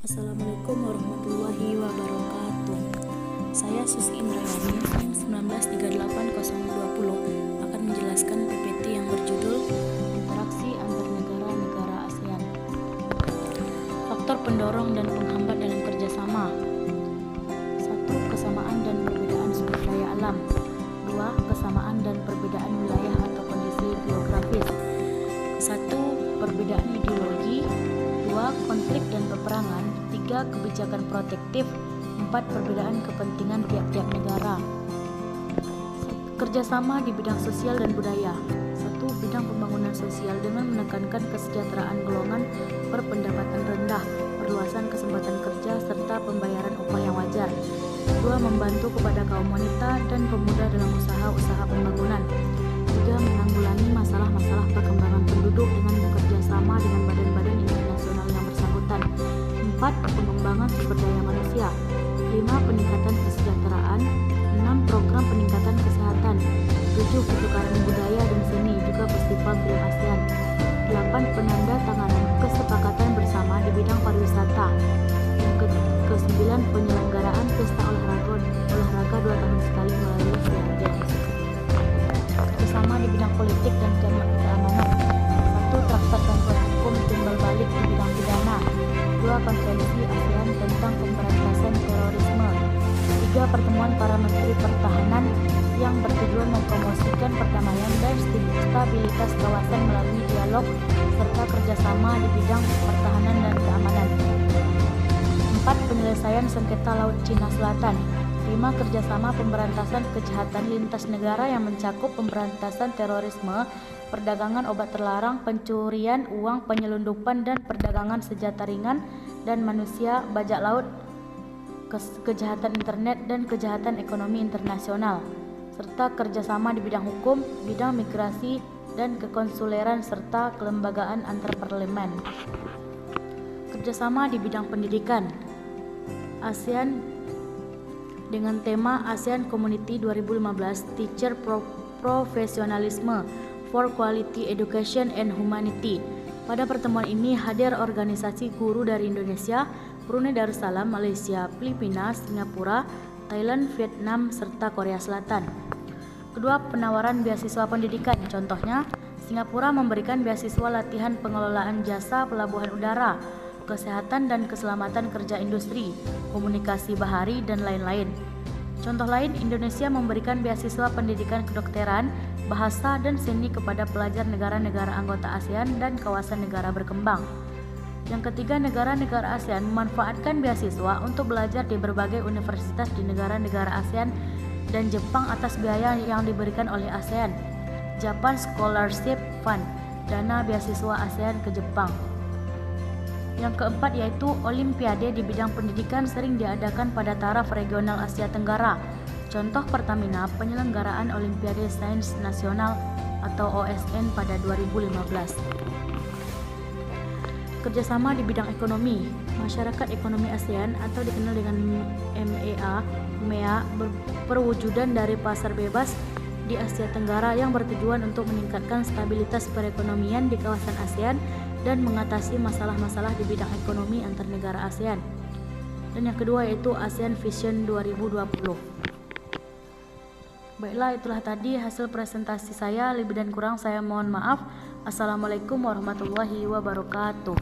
Assalamualaikum warahmatullahi wabarakatuh. Saya Susi Indrayani, NIM 1938020 akan menjelaskan PPT yang berjudul Interaksi Antar Negara-Negara ASEAN. Faktor pendorong dan penghambat dalam kerjasama. 1. Kesamaan dan perbedaan sumber daya alam. 2. Kesamaan dan perbedaan wilayah atau kondisi geografis. 1. Perbedaan ideologi. 2. Konflik dan peperangan. 3. Kebijakan protektif. 4. Perbedaan kepentingan tiap-tiap negara. Kerjasama di bidang sosial dan budaya. 1. Bidang pembangunan sosial dengan menekankan kesejahteraan golongan berpendapatan rendah, perluasan kesempatan kerja, serta pembayaran upah yang wajar. 2. Membantu kepada kaum wanita dan pemuda dalam usaha-usaha pembangunan. 3. Menanggulangi masalah-masalah perkembangan penduduk dengan bekerja sama dengan badan-badan internasional yang bersangkutan. 4. Pengembangan sumber daya manusia. 5. Peningkatan kesejahteraan. 6. Program peningkatan kesehatan. 7. Pertukaran budaya dan seni, juga festival film ASEAN. 8. Penandatanganan kesepakatan bersama di bidang pariwisata. Yang ke-9. Penyelenggaraan pesta olahraga 2 tahun sekali melalui Siaga. Bersama di bidang politik dan keamanan. 1. Traktat bantuan hukum timbal balik di bidang pidana. 2. Konferensi ASEAN tentang pemberantasan terorisme. 3. Pertemuan para menteri pertahanan yang bertujuan mempromosikan perdamaian dan stabilitas kawasan melalui dialog serta kerjasama di bidang pertahanan dan keamanan. 4. Penyelesaian sengketa Laut Cina Selatan. 5. Kerjasama pemberantasan kejahatan lintas negara yang mencakup pemberantasan terorisme, perdagangan obat terlarang, pencurian uang, penyelundupan dan perdagangan senjata ringan dan manusia, bajak laut, kejahatan internet dan kejahatan ekonomi internasional, serta kerjasama di bidang hukum, bidang migrasi dan kekonsuleran serta kelembagaan antar parlemen. Kerjasama di bidang pendidikan. ASEAN dengan tema ASEAN Community 2015 Teacher Professionalism for Quality Education and Humanity. Pada pertemuan ini hadir organisasi guru dari Indonesia, Brunei Darussalam, Malaysia, Filipina, Singapura, Thailand, Vietnam, serta Korea Selatan. Kedua, penawaran beasiswa pendidikan. Contohnya, Singapura memberikan beasiswa latihan pengelolaan jasa pelabuhan udara, kesehatan dan keselamatan kerja industri, komunikasi bahari, dan lain-lain. Contoh lain, Indonesia memberikan beasiswa pendidikan kedokteran, bahasa, dan seni kepada pelajar negara-negara anggota ASEAN dan kawasan negara berkembang. Yang ketiga, negara-negara ASEAN memanfaatkan beasiswa untuk belajar di berbagai universitas di negara-negara ASEAN dan Jepang atas biaya yang diberikan oleh ASEAN. Japan Scholarship Fund, dana beasiswa ASEAN ke Jepang. Yang keempat yaitu Olimpiade di bidang pendidikan sering diadakan pada taraf regional Asia Tenggara. Contoh Pertamina, penyelenggaraan Olimpiade Sains Nasional atau OSN pada 2015. Kerjasama di bidang ekonomi. Masyarakat Ekonomi ASEAN atau dikenal dengan MEA perwujudan dari pasar bebas di Asia Tenggara yang bertujuan untuk meningkatkan stabilitas perekonomian di kawasan ASEAN dan mengatasi masalah-masalah di bidang ekonomi antar negara ASEAN. Dan yang kedua yaitu ASEAN Vision 2020. Baiklah, itulah tadi hasil presentasi saya. Lebih dan kurang saya mohon maaf. Assalamualaikum warahmatullahi wabarakatuh.